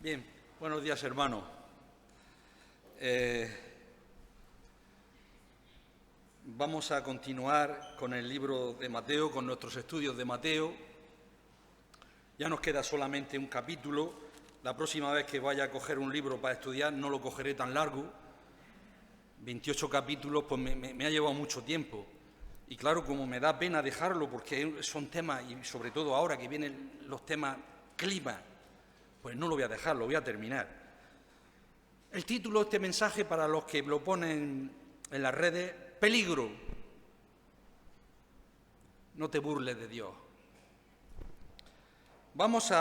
Bien, buenos días, hermanos. Vamos a continuar con el libro de Mateo, con nuestros estudios de Mateo. Ya nos queda solamente un capítulo. La próxima vez que vaya a coger un libro para estudiar no lo cogeré tan largo. 28 capítulos, pues me ha llevado mucho tiempo. Y claro, como me da pena dejarlo, porque son temas, y sobre todo ahora que vienen los temas clima, pues no lo voy a dejar, lo voy a terminar. El título de este mensaje, para los que lo ponen en las redes: peligro. No te burles de Dios. Vamos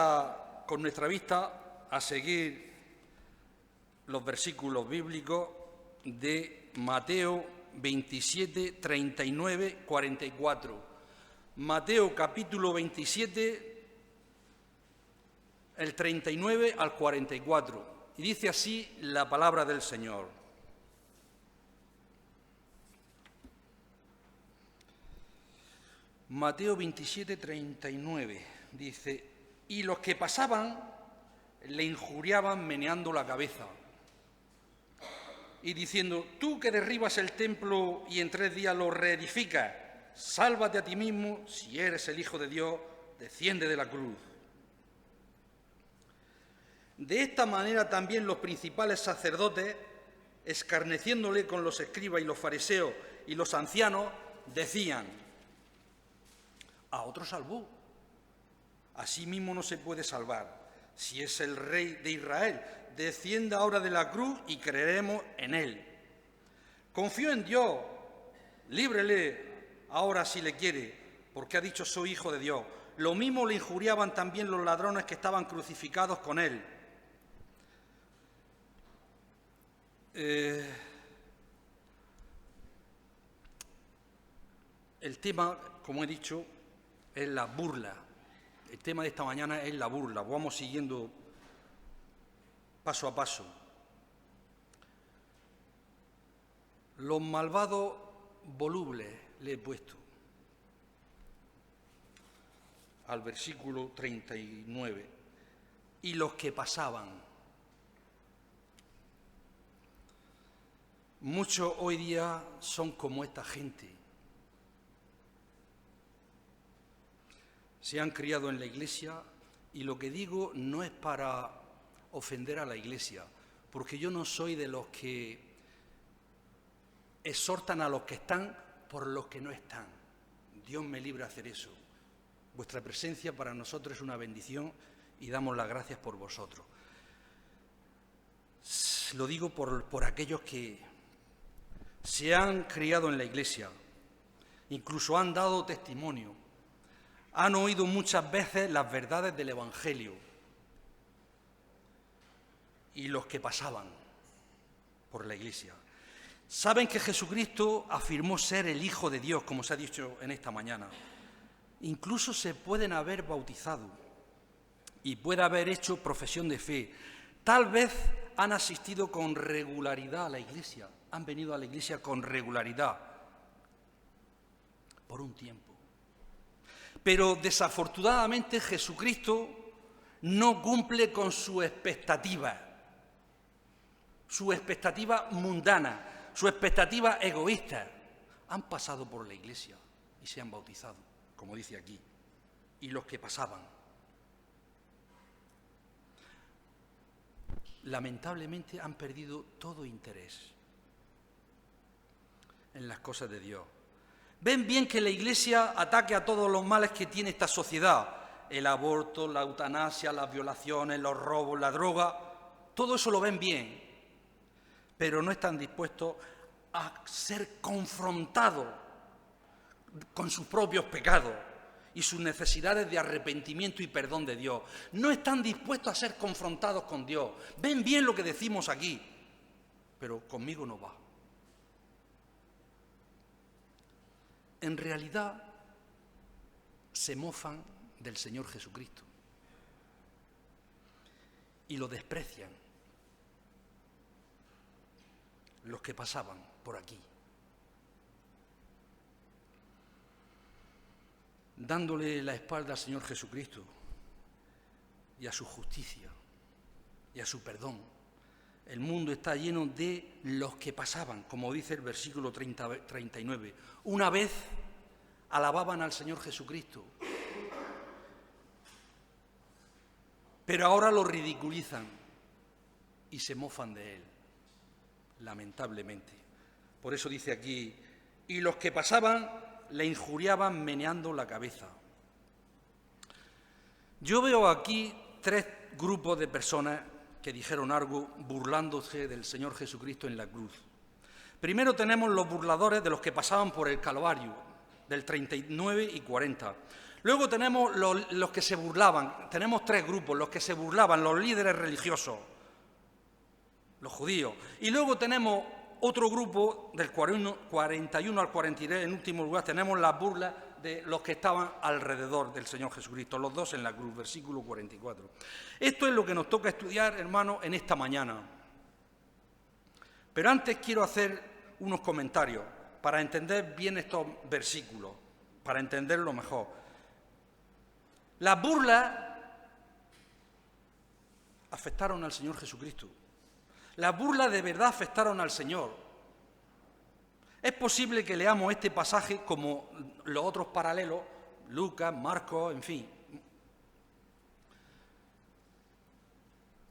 con nuestra vista, a seguir los versículos bíblicos de Mateo 27, 39, 44. Mateo capítulo 27, el 39 al 44. Y dice así la palabra del Señor. Mateo 27, 39 dice: y los que pasaban le injuriaban meneando la cabeza y diciendo: tú que derribas el templo y en 3 días lo reedificas, sálvate a ti mismo. Si eres el Hijo de Dios, desciende de la cruz. De esta manera también los principales sacerdotes, escarneciéndole con los escribas y los fariseos y los ancianos, decían: a otro salvó, a sí mismo no se puede salvar. Si es el Rey de Israel, descienda ahora de la cruz y creeremos en él. Confío en Dios, líbrele ahora si le quiere, porque ha dicho: soy hijo de Dios. Lo mismo le injuriaban también los ladrones que estaban crucificados con él. El tema, como he dicho, es la burla. El tema de esta mañana es la burla. Vamos siguiendo paso a paso. Los malvados volubles le he puesto al versículo 39. Y los que pasaban. Muchos hoy día son como esta gente. Se han criado en la Iglesia, y lo que digo no es para ofender a la Iglesia, porque yo no soy de los que exhortan a los que están por los que no están. Dios me libre de hacer eso. Vuestra presencia para nosotros es una bendición y damos las gracias por vosotros. Lo digo por aquellos que se han criado en la Iglesia, incluso han dado testimonio, han oído muchas veces las verdades del Evangelio, y los que pasaban por la Iglesia saben que Jesucristo afirmó ser el Hijo de Dios, como se ha dicho en esta mañana. Incluso se pueden haber bautizado y puede haber hecho profesión de fe. Tal vez han asistido con regularidad a la Iglesia, han venido a la Iglesia con regularidad por un tiempo. Pero desafortunadamente Jesucristo no cumple con su expectativa mundana, su expectativa egoísta. Han pasado por la Iglesia y se han bautizado, como dice aquí, y los que pasaban. Lamentablemente han perdido todo interés en las cosas de Dios. Ven bien que la Iglesia ataque a todos los males que tiene esta sociedad: el aborto, la eutanasia, las violaciones, los robos, la droga. Todo eso lo ven bien, pero no están dispuestos a ser confrontados con sus propios pecados y sus necesidades de arrepentimiento y perdón de Dios. No están dispuestos a ser confrontados con Dios. Ven bien lo que decimos aquí, pero conmigo no va. En realidad se mofan del Señor Jesucristo y lo desprecian los que pasaban por aquí, dándole la espalda al Señor Jesucristo y a su justicia. y a su perdón. El mundo está lleno de los que pasaban, como dice el versículo 39. Una vez alababan al Señor Jesucristo, pero ahora lo ridiculizan y se mofan de Él, lamentablemente. Por eso dice aquí, y los que pasaban le injuriaban meneando la cabeza. Yo veo aquí tres grupos de personas que dijeron algo burlándose del Señor Jesucristo en la cruz. Primero tenemos los burladores de los que pasaban por el Calvario, del 39 y 40. Luego tenemos los que se burlaban, tenemos tres grupos, los que se burlaban, los líderes religiosos, los judíos. Y luego tenemos otro grupo, del 41 al 43, en último lugar, tenemos las burlas de los que estaban alrededor del Señor Jesucristo, los dos en la cruz, versículo 44. Esto es lo que nos toca estudiar, hermanos, en esta mañana. Pero antes quiero hacer unos comentarios para entender bien estos versículos, para entenderlo mejor. Las burlas afectaron al Señor Jesucristo. Las burlas de verdad afectaron al Señor. Es posible que leamos este pasaje como los otros paralelos, Lucas, Marcos, en fin.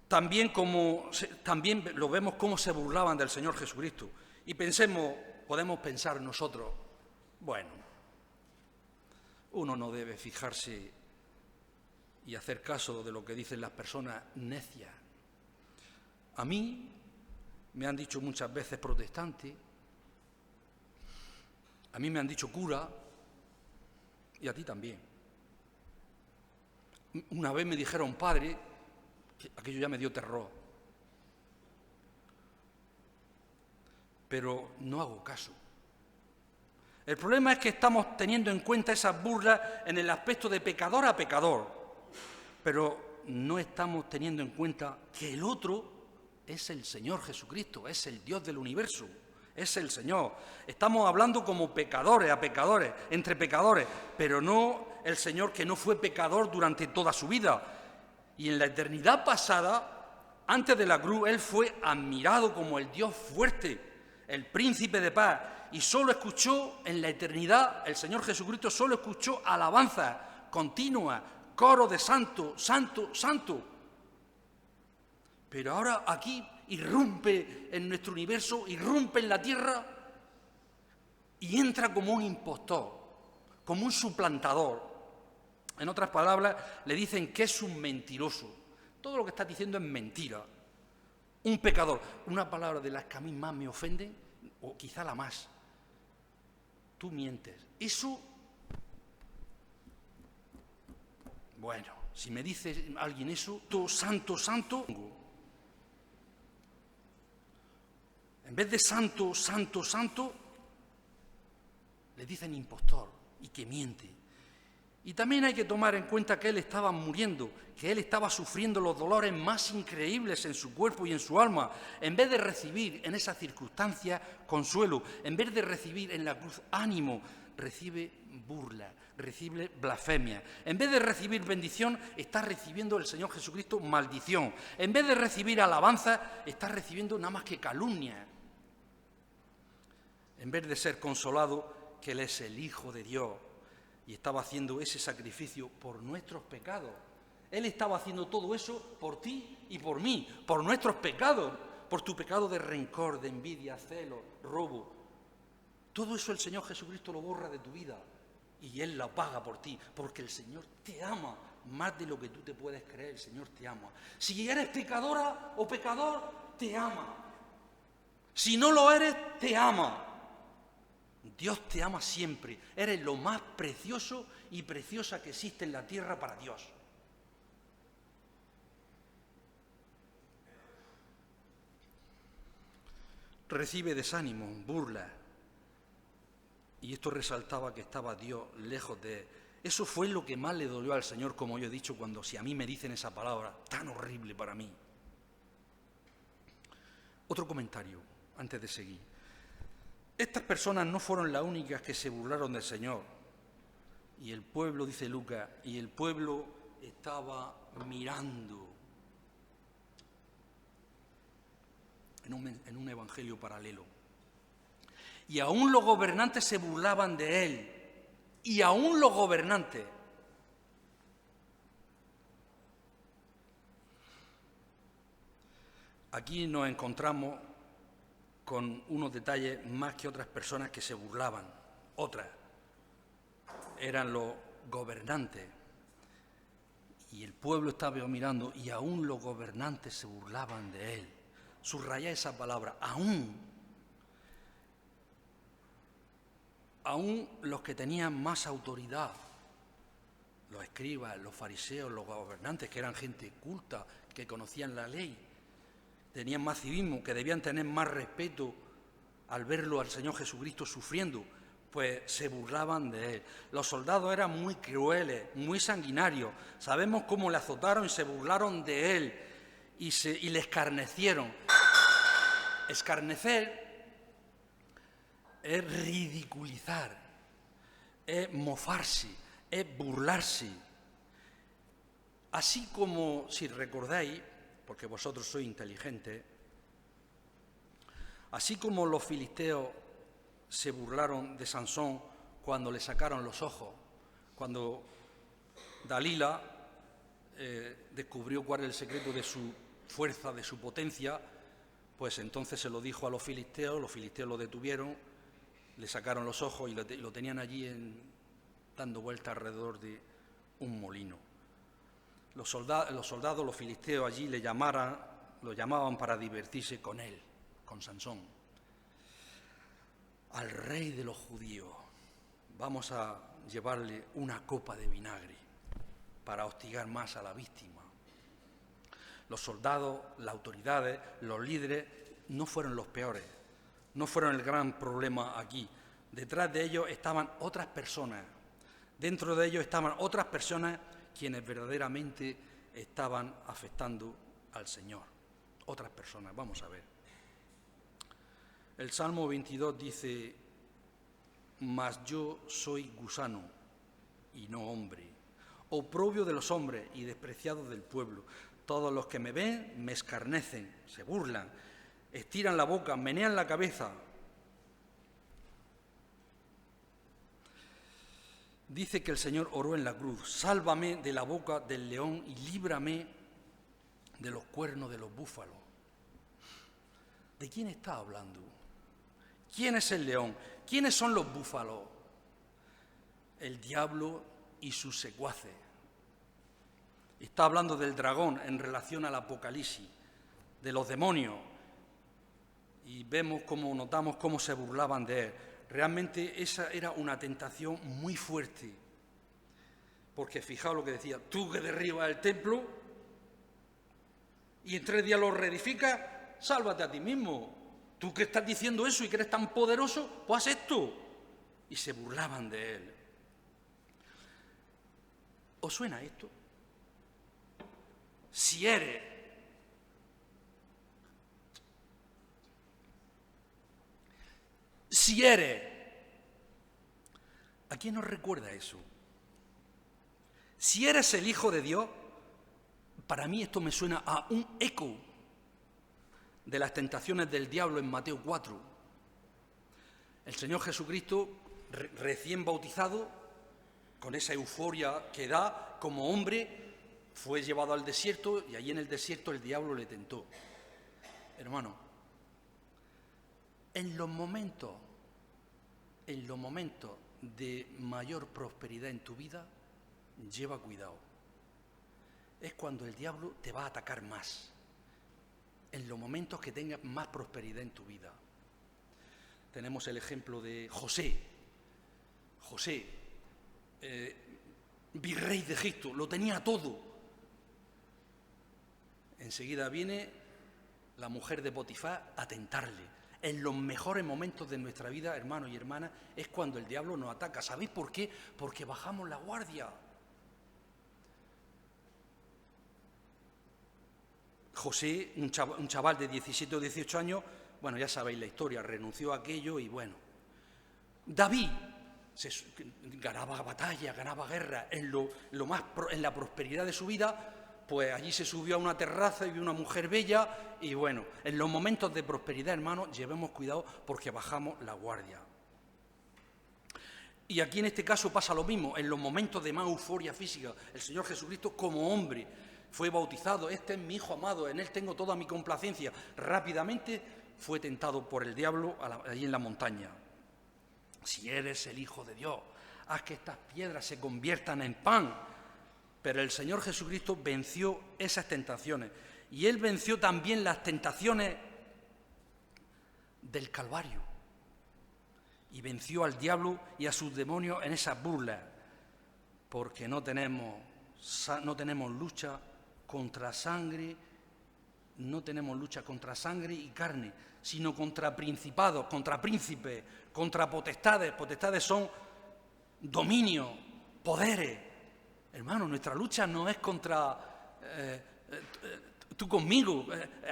También lo vemos cómo se burlaban del Señor Jesucristo. Y podemos pensar nosotros, bueno, uno no debe fijarse y hacer caso de lo que dicen las personas necias. A mí me han dicho muchas veces protestante, a mí me han dicho cura y a ti también. Una vez me dijeron padre, que aquello ya me dio terror. Pero no hago caso. El problema es que estamos teniendo en cuenta esas burlas en el aspecto de pecador a pecador, pero no estamos teniendo en cuenta que el otro es el Señor Jesucristo, es el Dios del universo. Es el Señor. Estamos hablando como pecadores a pecadores, entre pecadores, pero no el Señor que no fue pecador durante toda su vida. Y en la eternidad pasada, antes de la cruz, Él fue admirado como el Dios fuerte, el príncipe de paz, y solo escuchó en la eternidad, el Señor Jesucristo solo escuchó alabanzas continuas, coro de santo, santo, santo. Pero ahora aquí irrumpe en nuestro universo, irrumpe en la tierra y entra como un impostor, como un suplantador. En otras palabras, le dicen que es un mentiroso. Todo lo que está diciendo es mentira. Un pecador. Una palabra de las que a mí más me ofenden, o quizá la más. Tú mientes. Eso, bueno, si me dice alguien eso, tú, santo, santo, en vez de santo, santo, santo, le dicen impostor y que miente. Y también hay que tomar en cuenta que él estaba muriendo, que él estaba sufriendo los dolores más increíbles en su cuerpo y en su alma. En vez de recibir en esas circunstancias consuelo, en vez de recibir en la cruz ánimo, recibe burla, recibe blasfemia. En vez de recibir bendición, está recibiendo el Señor Jesucristo maldición. En vez de recibir alabanza, está recibiendo nada más que calumnia. En vez de ser consolado, que Él es el Hijo de Dios y estaba haciendo ese sacrificio por nuestros pecados. Él estaba haciendo todo eso por ti y por mí, por nuestros pecados, por tu pecado de rencor, de envidia, celo, robo. Todo eso el Señor Jesucristo lo borra de tu vida y Él lo paga por ti, porque el Señor te ama más de lo que tú te puedes creer. El Señor te ama. Si eres pecadora o pecador, te ama. Si no lo eres, te ama. Dios te ama siempre. Eres lo más precioso y preciosa que existe en la tierra para Dios. Recibe desánimo, burla. Y esto resaltaba que estaba Dios lejos de él. Eso fue lo que más le dolió al Señor, como yo he dicho, cuando si a mí me dicen esa palabra tan horrible para mí. Otro comentario, antes de seguir. Estas personas no fueron las únicas que se burlaron del Señor. Y el pueblo, dice Lucas, y el pueblo estaba mirando. en un evangelio paralelo. Y aún los gobernantes se burlaban de él. Y aún los gobernantes. Aquí nos encontramos con unos detalles más que otras personas que se burlaban. Otras eran los gobernantes. Y el pueblo estaba mirando y aún los gobernantes se burlaban de él. Subraya esa palabra, aún. Aún los que tenían más autoridad, los escribas, los fariseos, los gobernantes, que eran gente culta, que conocían la ley, tenían más civismo, que debían tener más respeto al verlo al Señor Jesucristo sufriendo, pues se burlaban de él. Los soldados eran muy crueles, muy sanguinarios. Sabemos cómo le azotaron y se burlaron de él y le escarnecieron. Escarnecer es ridiculizar, es mofarse, es burlarse. Así como, si recordáis, porque vosotros sois inteligentes, así como los filisteos se burlaron de Sansón cuando le sacaron los ojos, cuando Dalila descubrió cuál era el secreto de su fuerza, de su potencia, pues entonces se lo dijo a los filisteos lo detuvieron, le sacaron los ojos y lo tenían allí dando vueltas alrededor de un molino. Los soldados, los filisteos allí lo llamaban para divertirse con él, con Sansón. Al rey de los judíos vamos a llevarle una copa de vinagre para hostigar más a la víctima. Los soldados, las autoridades, los líderes no fueron los peores, no fueron el gran problema aquí. Detrás de ellos estaban otras personas, dentro de ellos estaban otras personas quienes verdaderamente estaban afectando al Señor. Otras personas, vamos a ver. El Salmo 22 dice: mas yo soy gusano y no hombre, oprobio de los hombres y despreciado del pueblo. Todos los que me ven me escarnecen, se burlan, estiran la boca, menean la cabeza. Dice que el Señor oró en la cruz: sálvame de la boca del león y líbrame de los cuernos de los búfalos. ¿De quién está hablando? ¿Quién es el león? ¿Quiénes son los búfalos? El diablo y sus secuaces. Está hablando del dragón en relación al Apocalipsis, de los demonios. Y notamos cómo se burlaban de él. Realmente esa era una tentación muy fuerte. Porque fijaos lo que decía: tú que derribas el templo y en 3 días lo reedificas, sálvate a ti mismo. Tú que estás diciendo eso y que eres tan poderoso, pues haz esto. Y se burlaban de él. ¿Os suena esto? Si eres ¿a quién nos recuerda eso? Si eres el Hijo de Dios, para mí esto me suena a un eco de las tentaciones del diablo en Mateo 4. El Señor Jesucristo, recién bautizado, con esa euforia que da como hombre, fue llevado al desierto y allí en el desierto el diablo le tentó. Hermano, en los momentos de mayor prosperidad en tu vida, lleva cuidado. Es cuando el diablo te va a atacar más. En los momentos que tengas más prosperidad en tu vida. Tenemos el ejemplo de José. José, virrey de Egipto, lo tenía todo. Enseguida viene la mujer de Potifar a tentarle. En los mejores momentos de nuestra vida, hermanos y hermanas, es cuando el diablo nos ataca. ¿Sabéis por qué? Porque bajamos la guardia. José, un chaval de 17 o 18 años, bueno, ya sabéis la historia, renunció a aquello y bueno. David ganaba batalla, ganaba guerra, en la prosperidad de su vida, pues allí se subió a una terraza y vio una mujer bella y bueno, en los momentos de prosperidad, hermanos, llevemos cuidado porque bajamos la guardia. Y aquí en este caso pasa lo mismo, en los momentos de más euforia física, el Señor Jesucristo como hombre fue bautizado, este es mi Hijo amado, en Él tengo toda mi complacencia. Rápidamente fue tentado por el diablo allí en la montaña. Si eres el Hijo de Dios, haz que estas piedras se conviertan en pan. Pero el Señor Jesucristo venció esas tentaciones. Y Él venció también las tentaciones del Calvario. Y venció al diablo y a sus demonios en esas burlas. Porque no tenemos lucha contra sangre, no tenemos lucha contra sangre y carne, sino contra principados, contra príncipes, contra potestades. Potestades son dominios, poderes. Hermano, nuestra lucha no es contra tú conmigo,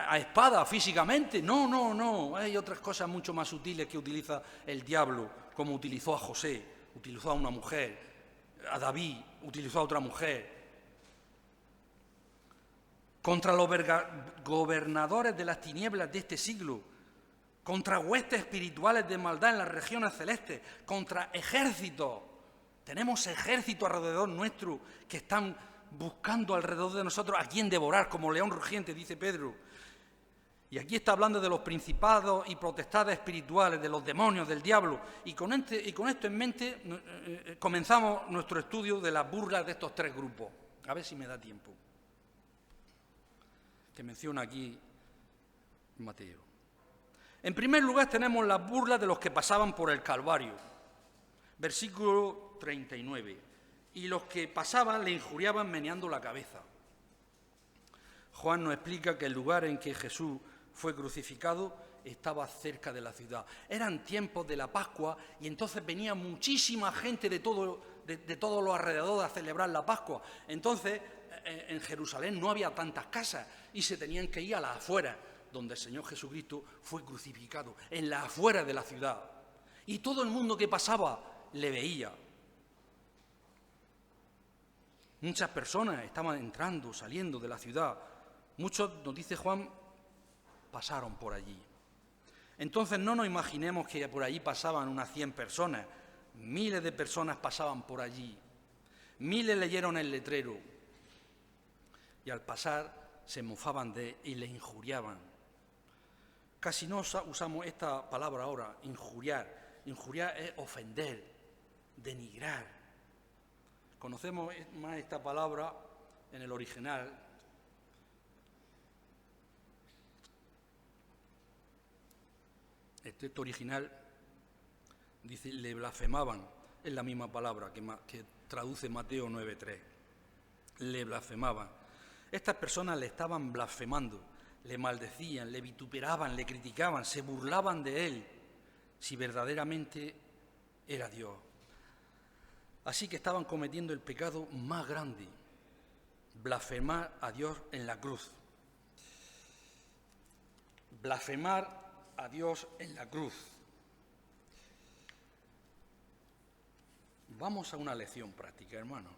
a espada, físicamente. No. Hay otras cosas mucho más sutiles que utiliza el diablo, como utilizó a José, utilizó a una mujer, a David, utilizó a otra mujer. Contra los gobernadores de las tinieblas de este siglo, contra huestes espirituales de maldad en las regiones celestes, contra ejércitos. Tenemos ejércitos alrededor nuestro que están buscando alrededor de nosotros a quien devorar, como león rugiente, dice Pedro. Y aquí está hablando de los principados y potestades espirituales, de los demonios, del diablo. Y con esto en mente comenzamos nuestro estudio de las burlas de estos tres grupos. A ver si me da tiempo. Que menciona aquí Mateo. En primer lugar tenemos las burlas de los que pasaban por el Calvario. Versículo 39. Y los que pasaban le injuriaban meneando la cabeza. Juan nos explica que el lugar en que Jesús fue crucificado estaba cerca de la ciudad. Eran tiempos de la Pascua y entonces venía muchísima gente de todos los alrededores a celebrar la Pascua. Entonces, en Jerusalén no había tantas casas y se tenían que ir a las afueras, donde el Señor Jesucristo fue crucificado, en las afueras de la ciudad. Y todo el mundo que pasaba le veía. Muchas personas estaban entrando, saliendo de la ciudad. Muchos, nos dice Juan, pasaron por allí. Entonces no nos imaginemos que por allí pasaban unas 100 personas. Miles de personas pasaban por allí. Miles leyeron el letrero. Y al pasar se mofaban de él y le injuriaban. Casi no usamos esta palabra ahora, injuriar. Injuriar es ofender, denigrar. Conocemos más esta palabra en el original. El texto original dice, le blasfemaban. Es la misma palabra que traduce Mateo 9:3. Le blasfemaban. Estas personas le estaban blasfemando, le maldecían, le vituperaban, le criticaban, se burlaban de él, si verdaderamente era Dios. Así que estaban cometiendo el pecado más grande, blasfemar a Dios en la cruz. Blasfemar a Dios en la cruz. Vamos a una lección práctica, hermano.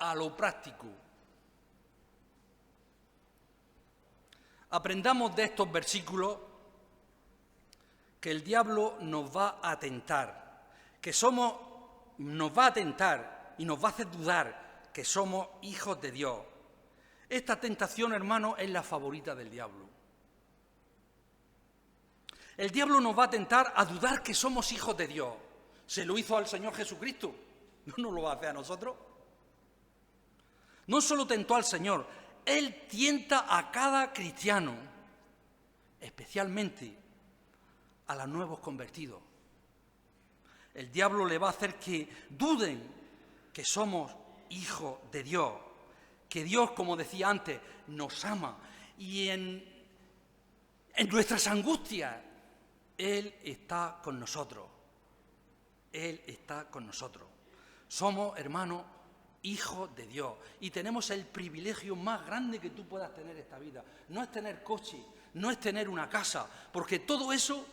A lo práctico. Aprendamos de estos versículos que el diablo nos va a tentar, nos va a tentar y nos va a hacer dudar que somos hijos de Dios. Esta tentación, hermano, es la favorita del diablo. El diablo nos va a tentar a dudar que somos hijos de Dios. Se lo hizo al Señor Jesucristo, ¿no nos lo va a hacer a nosotros? No solo tentó al Señor, Él tienta a cada cristiano, especialmente a los nuevos convertidos. El diablo le va a hacer que duden que somos hijos de Dios, que Dios, como decía antes, nos ama y en nuestras angustias Él está con nosotros. Él está con nosotros. Somos, hermanos, hijos de Dios y tenemos el privilegio más grande que tú puedas tener en esta vida. No es tener coche, no es tener una casa, porque todo eso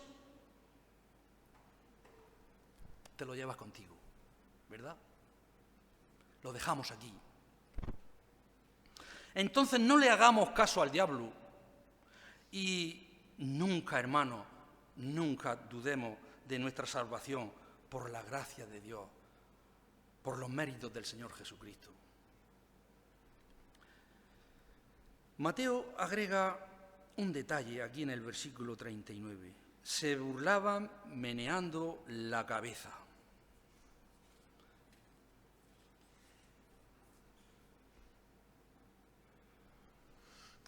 te lo llevas contigo, ¿verdad? Lo dejamos aquí. Entonces no le hagamos caso al diablo y nunca, hermanos, nunca dudemos de nuestra salvación por la gracia de Dios, por los méritos del Señor Jesucristo. Mateo agrega un detalle aquí en el versículo 39. Se burlaban meneando la cabeza.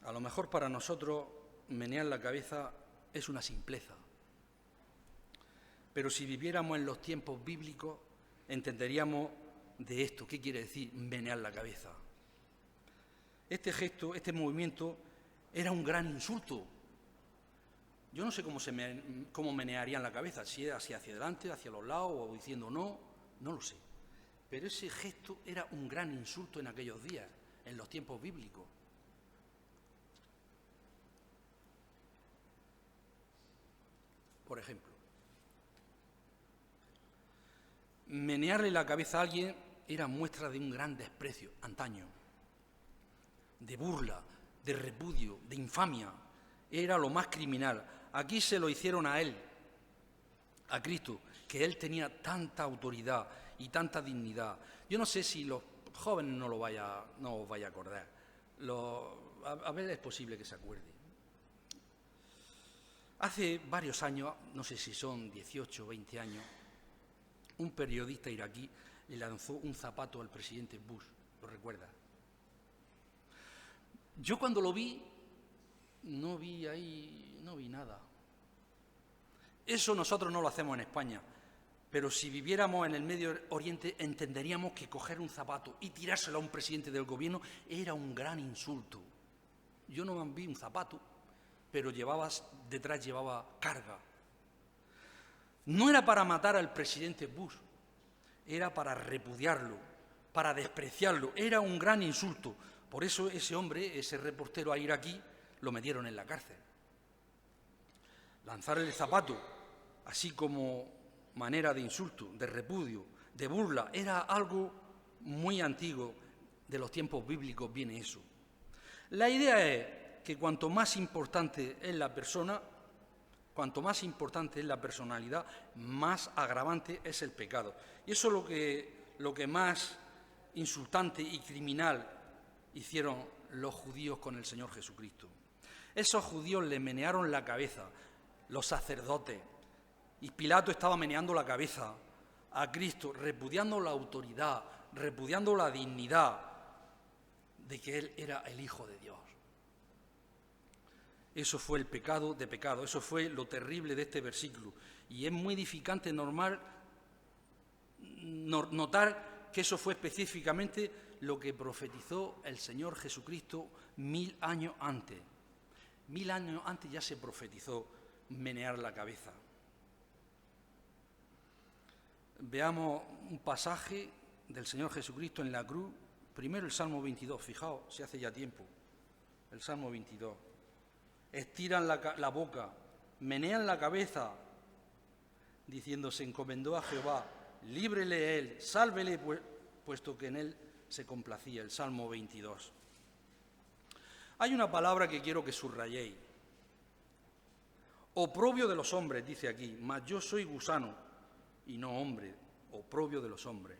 A lo mejor para nosotros menear la cabeza es una simpleza, pero si viviéramos en los tiempos bíblicos entenderíamos de esto. ¿Qué quiere decir menear la cabeza? Este gesto, este movimiento, era un gran insulto. Yo no sé cómo menearían la cabeza, si era hacia adelante, hacia los lados o diciendo no lo sé. Pero ese gesto era un gran insulto en aquellos días, en los tiempos bíblicos. Por ejemplo, menearle la cabeza a alguien era muestra de un gran desprecio, antaño, de burla, de repudio, de infamia. Era lo más criminal. Aquí se lo hicieron a él, a Cristo, que él tenía tanta autoridad y tanta dignidad. Yo no sé si los jóvenes no os vaya a acordar. A ver, es posible que se acuerde. Hace varios años, no sé si son 18 o 20 años, un periodista iraquí le lanzó un zapato al presidente Bush. ¿Lo recuerda? Yo cuando lo vi, no vi nada. Eso nosotros no lo hacemos en España, pero si viviéramos en el Medio Oriente entenderíamos que coger un zapato y tirárselo a un presidente del gobierno era un gran insulto. Yo no vi un zapato, pero detrás llevaba carga. No era para matar al presidente Bush, era para repudiarlo, para despreciarlo. Era un gran insulto. Por eso ese hombre, ese reportero iraquí, lo metieron en la cárcel. Lanzar el zapato, así como manera de insulto, de repudio, de burla, era algo muy antiguo. De los tiempos bíblicos viene eso. La idea es que cuanto más importante es la persona, cuanto más importante es la personalidad, más agravante es el pecado. Y eso es lo que más insultante y criminal hicieron los judíos con el Señor Jesucristo. Esos judíos le menearon la cabeza, los sacerdotes, y Pilato estaba meneando la cabeza a Cristo, repudiando la autoridad, repudiando la dignidad de que Él era el Hijo de Dios. Eso fue el pecado de pecado, eso fue lo terrible de este versículo. Y es muy edificante notar que eso fue específicamente lo que profetizó el Señor Jesucristo 1000 años antes. 1000 años antes ya se profetizó menear la cabeza. Veamos un pasaje del Señor Jesucristo en la cruz. Primero el Salmo 22, fijaos, se hace ya tiempo. El Salmo 22. Estiran la boca, menean la cabeza, diciendo: se encomendó a Jehová, líbrele él, sálvele, puesto que en él se complacía. El Salmo 22. Hay una palabra que quiero que subrayéis. Oprobio de los hombres, dice aquí, mas yo soy gusano y no hombre, oprobio de los hombres.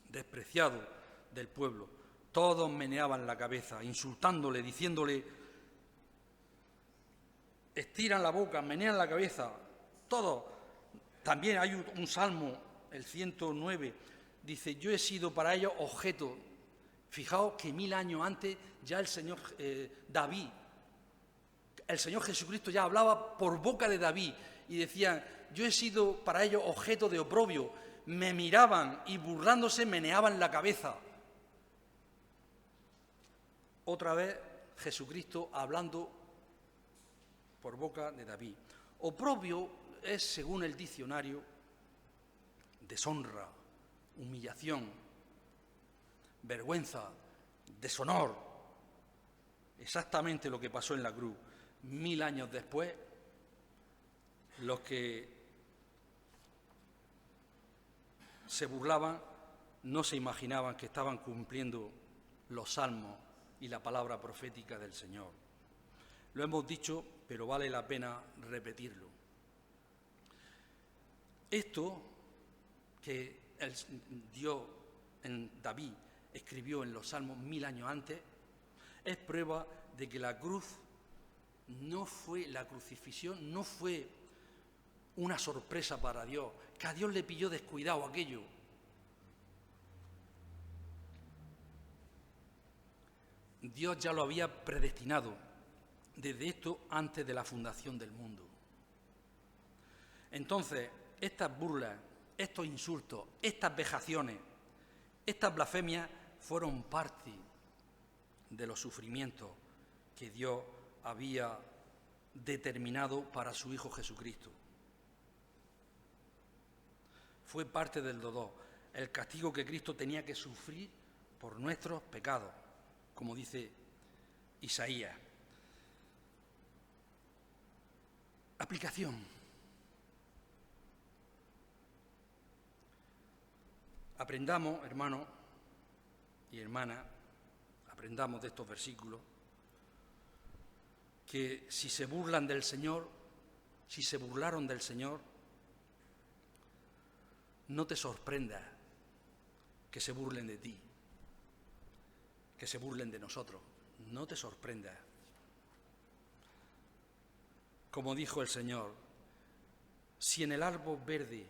Despreciado del pueblo. Todos meneaban la cabeza, insultándole, diciéndole, estiran la boca, menean la cabeza, todo. También hay un salmo, el 109, dice: yo he sido para ellos objeto. Fijaos que 1000 años antes ya el Señor David, el Señor Jesucristo ya hablaba por boca de David y decía: yo he sido para ellos objeto de oprobio. Me miraban y burlándose meneaban la cabeza. Otra vez Jesucristo hablando por boca de David. Oprobio es, según el diccionario, deshonra, humillación, vergüenza, deshonor. Exactamente lo que pasó en la cruz. 1000 años después, los que se burlaban no se imaginaban que estaban cumpliendo los salmos y la palabra profética del Señor. Lo hemos dicho, pero vale la pena repetirlo. Esto que Dios en David escribió en los Salmos 1000 años antes es prueba de que la crucifixión no fue una sorpresa para Dios, que a Dios le pilló descuidado aquello. Dios ya lo había predestinado desde esto antes de la fundación del mundo. Entonces, estas burlas, estos insultos, estas vejaciones, estas blasfemias fueron parte de los sufrimientos que Dios había determinado para su Hijo Jesucristo. Fue parte del dolor, el castigo que Cristo tenía que sufrir por nuestros pecados, como dice Isaías. Aplicación. Aprendamos, hermanos y hermanas, aprendamos de estos versículos, que si se burlan del Señor, si se burlaron del Señor, no te sorprenda que se burlen de ti, que se burlen de nosotros, no te sorprenda. Como dijo el Señor, si en el árbol verde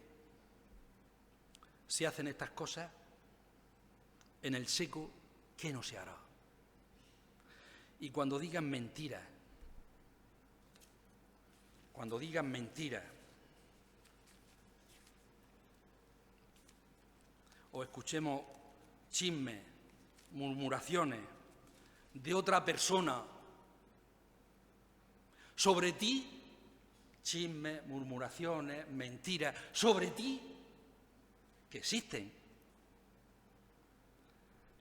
se hacen estas cosas, en el seco, ¿qué no se hará? Y cuando digan mentiras, o escuchemos chismes, murmuraciones de otra persona sobre ti, chismes, murmuraciones, mentiras sobre ti, que existen.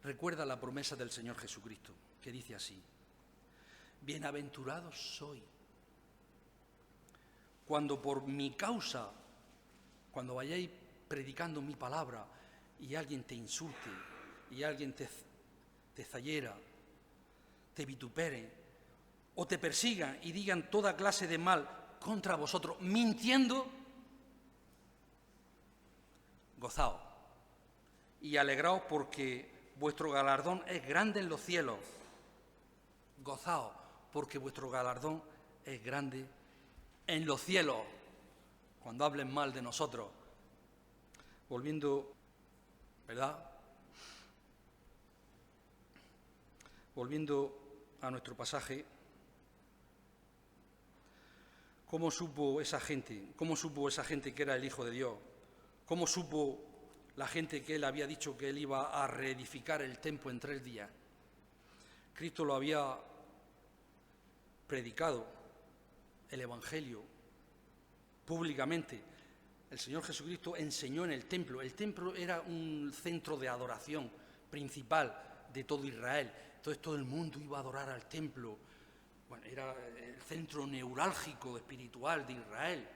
Recuerda la promesa del Señor Jesucristo, que dice así: bienaventurados sois cuando por mi causa, cuando vayáis predicando mi palabra y alguien te insulte, y alguien te zayera, te vitupere, o te persigan y digan toda clase de mal contra vosotros, mintiendo, gozaos y alegraos porque vuestro galardón es grande en los cielos. Gozaos porque vuestro galardón es grande en los cielos, cuando hablen mal de nosotros. Volviendo, ¿verdad? Volviendo a nuestro pasaje, ¿cómo supo esa gente? ¿Cómo supo esa gente que era el Hijo de Dios? ¿Cómo supo la gente que Él había dicho que Él iba a reedificar el templo en 3 días? Cristo lo había predicado, el Evangelio, públicamente. El Señor Jesucristo enseñó en el templo. El templo era un centro de adoración principal de todo Israel. Entonces todo el mundo iba a adorar al templo. Bueno, era el centro neurálgico espiritual de Israel.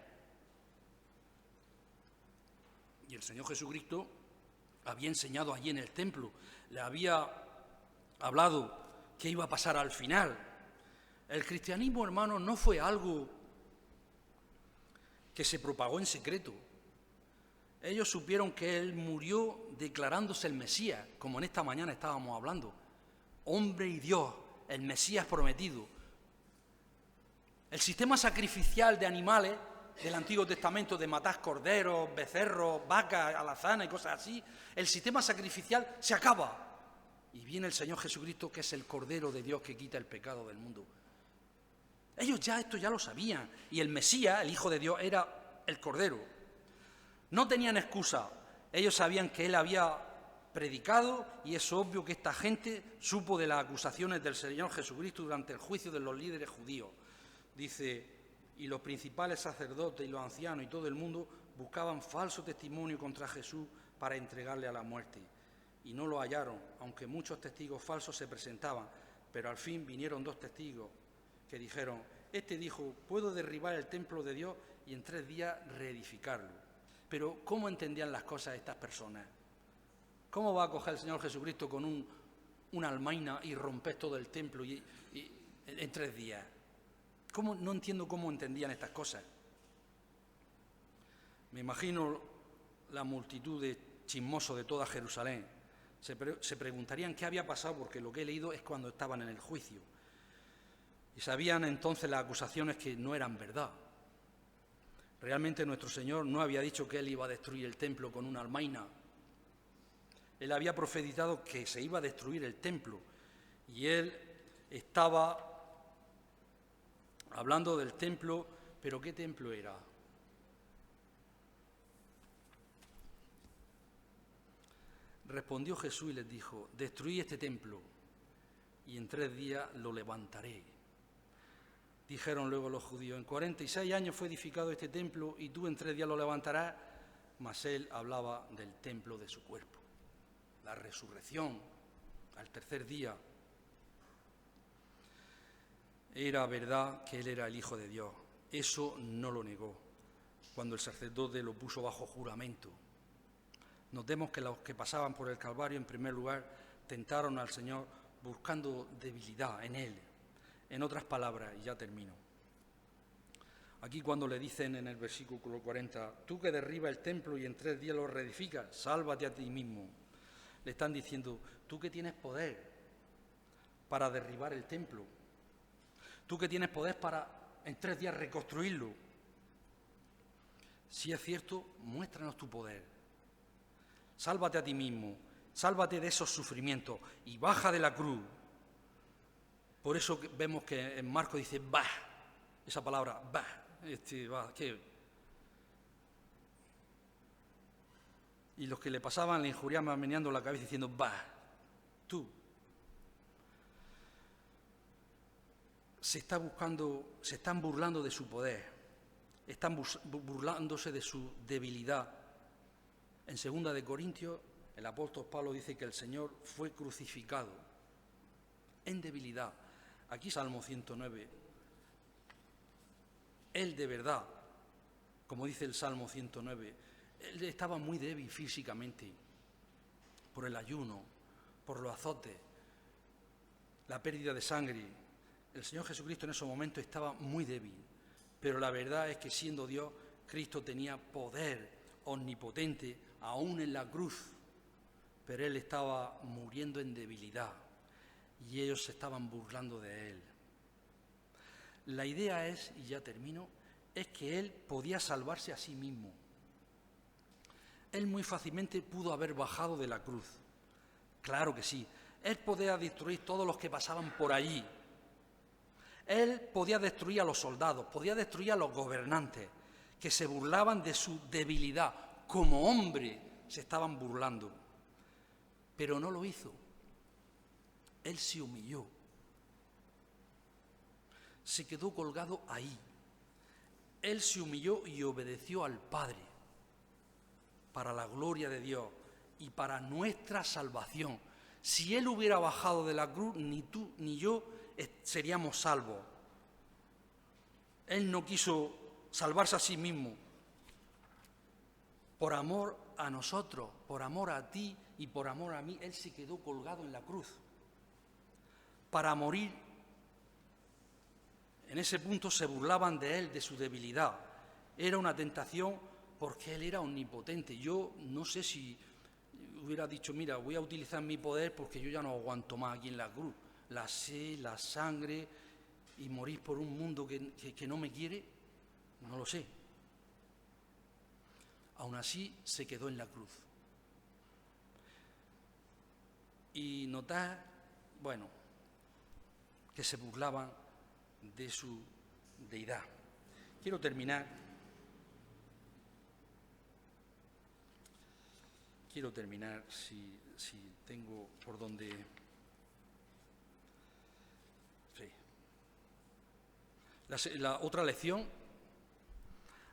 Y el Señor Jesucristo había enseñado allí en el templo. Le había hablado qué iba a pasar al final. El cristianismo, hermanos, no fue algo que se propagó en secreto. Ellos supieron que Él murió declarándose el Mesías, como en esta mañana estábamos hablando. Hombre y Dios, el Mesías prometido. El sistema sacrificial de animales del Antiguo Testamento, de matar corderos, becerros, vacas, alazanas y cosas así, el sistema sacrificial se acaba. Y viene el Señor Jesucristo, que es el Cordero de Dios que quita el pecado del mundo. Ellos esto ya lo sabían, y el Mesías, el Hijo de Dios, era el Cordero. No tenían excusa, ellos sabían que Él había predicado, y es obvio que esta gente supo de las acusaciones del Señor Jesucristo durante el juicio de los líderes judíos. Dice, y los principales sacerdotes y los ancianos y todo el mundo buscaban falso testimonio contra Jesús para entregarle a la muerte. Y no lo hallaron, aunque muchos testigos falsos se presentaban, pero al fin vinieron 2 testigos que dijeron, este dijo, puedo derribar el templo de Dios y en 3 días reedificarlo. Pero ¿cómo entendían las cosas estas personas? ¿Cómo va a coger el Señor Jesucristo con un una almaina y rompés todo el templo y en 3 días. No entiendo cómo entendían estas cosas. Me imagino la multitud de chismosos de toda Jerusalén. Se preguntarían qué había pasado, porque lo que he leído es cuando estaban en el juicio. Y sabían entonces las acusaciones que no eran verdad. Realmente nuestro Señor no había dicho que Él iba a destruir el templo con una almaina. Él había profetizado que se iba a destruir el templo. Y Él estaba hablando del templo, pero ¿qué templo era? Respondió Jesús y les dijo: destruid este templo y en 3 días lo levantaré. Dijeron luego los judíos: en 46 años fue edificado este templo y tú en 3 días lo levantarás. Mas él hablaba del templo de su cuerpo, la resurrección al 3er día. Era verdad que él era el Hijo de Dios. Eso no lo negó cuando el sacerdote lo puso bajo juramento. Notemos que los que pasaban por el Calvario, en primer lugar, tentaron al Señor buscando debilidad en Él. En otras palabras, y ya termino. Aquí cuando le dicen en el versículo 40, tú que derribas el templo y en 3 días lo reedificas, sálvate a ti mismo. Le están diciendo, tú que tienes poder para derribar el templo, tú que tienes poder para en 3 días reconstruirlo. Si es cierto, muéstranos tu poder. Sálvate a ti mismo, sálvate de esos sufrimientos y baja de la cruz. Por eso vemos que en Marcos dice, bah, esa palabra, bah, ¿qué? Y los que le pasaban le injuriaban meneando la cabeza diciendo, bah, tú. Se están burlando de su poder, están burlándose de su debilidad. En 2 de Corintios, el apóstol Pablo dice que el Señor fue crucificado en debilidad. Aquí Salmo 109. Él de verdad, como dice el Salmo 109, él estaba muy débil físicamente por el ayuno, por los azotes, la pérdida de sangre. El Señor Jesucristo en esos momentos estaba muy débil, pero la verdad es que siendo Dios, Cristo tenía poder omnipotente aún en la cruz, pero Él estaba muriendo en debilidad y ellos se estaban burlando de Él. La idea es, y ya termino, es que Él podía salvarse a sí mismo. Él muy fácilmente pudo haber bajado de la cruz. Claro que sí. Él podía destruir todos los que pasaban por allí. Él podía destruir a los soldados, podía destruir a los gobernantes, que se burlaban de su debilidad. Como hombre se estaban burlando. Pero no lo hizo. Él se humilló. Se quedó colgado ahí. Él se humilló y obedeció al Padre para la gloria de Dios y para nuestra salvación. Si Él hubiera bajado de la cruz, ni tú ni yo seríamos salvos. Él no quiso salvarse a sí mismo. Por amor a nosotros, por amor a ti y por amor a mí, Él se quedó colgado en la cruz para morir. En ese punto se burlaban de Él, de su debilidad. Era una tentación porque Él era omnipotente. Yo no sé si hubiera dicho, mira, voy a utilizar mi poder porque yo ya no aguanto más aquí en la cruz. La sed, la sangre y morir por un mundo que no me quiere, no lo sé. Aún así se quedó en la cruz. Y notar, bueno, que se burlaban de su deidad. Quiero terminar si tengo por donde. Sí. La otra lección,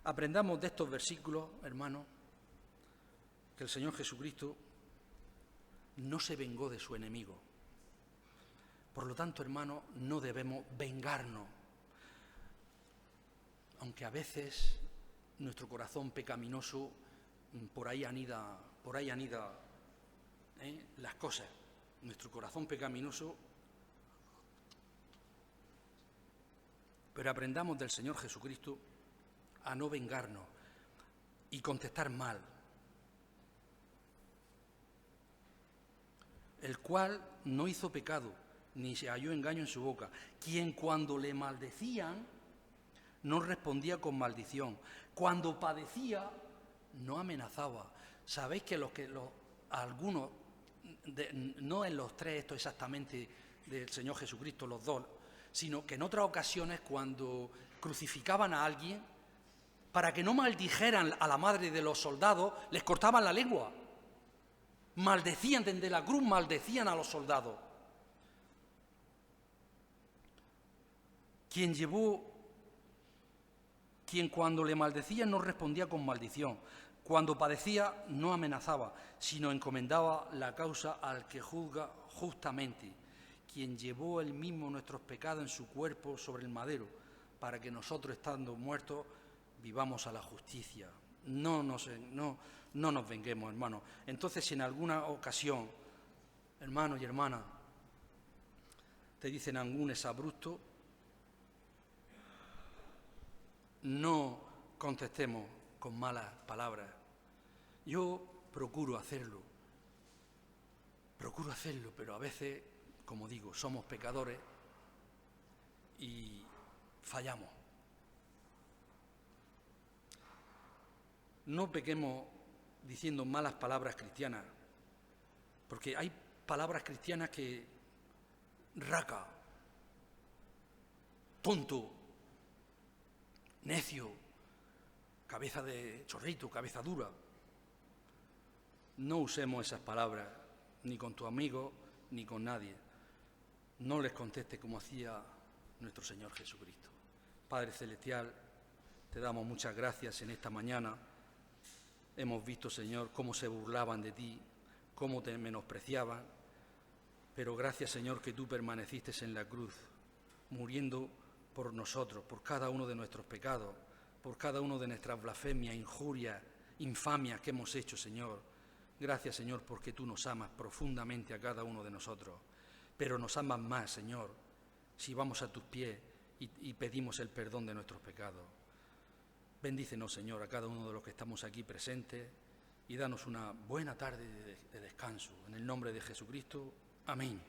aprendamos de estos versículos, hermanos, que el Señor Jesucristo no se vengó de su enemigo. Por lo tanto, hermanos, no debemos vengarnos. Aunque a veces nuestro corazón pecaminoso por ahí anida las cosas. nuestro corazón pecaminoso, pero aprendamos del Señor Jesucristo a no vengarnos y contestar mal, el cual no hizo pecado, ni se halló engaño en su boca, quien cuando le maldecían no respondía con maldición, cuando padecía no amenazaba. Sabéis que algunos, no en los tres esto exactamente del Señor Jesucristo, los dos, sino que en otras ocasiones cuando crucificaban a alguien, para que no maldijeran a la madre de los soldados, les cortaban la lengua. Maldecían desde la cruz, maldecían a los soldados. Quien cuando le maldecían no respondía con maldición, cuando padecía no amenazaba, sino encomendaba la causa al que juzga justamente, quien llevó él mismo nuestros pecados en su cuerpo sobre el madero, para que nosotros, estando muertos, vivamos a la justicia. No nos venguemos, hermanos. Entonces, si en alguna ocasión, hermanos y hermanas, te dicen algún exabrupto, no contestemos con malas palabras. Yo procuro hacerlo, pero a veces, como digo, somos pecadores y fallamos. No pequemos diciendo malas palabras cristianas, porque hay palabras cristianas que raca, tonto, necio, cabeza de chorrito, cabeza dura. No usemos esas palabras, ni con tu amigo, ni con nadie. No les conteste como hacía nuestro Señor Jesucristo. Padre Celestial, te damos muchas gracias en esta mañana. Hemos visto, Señor, cómo se burlaban de ti, cómo te menospreciaban, pero gracias, Señor, que tú permaneciste en la cruz, muriendo por nosotros, por cada uno de nuestros pecados, por cada uno de nuestras blasfemias, injurias, infamias que hemos hecho, Señor. Gracias, Señor, porque tú nos amas profundamente a cada uno de nosotros, pero nos amas más, Señor, si vamos a tus pies y pedimos el perdón de nuestros pecados. Bendícenos, Señor, a cada uno de los que estamos aquí presentes y danos una buena tarde de descanso. En el nombre de Jesucristo. Amén.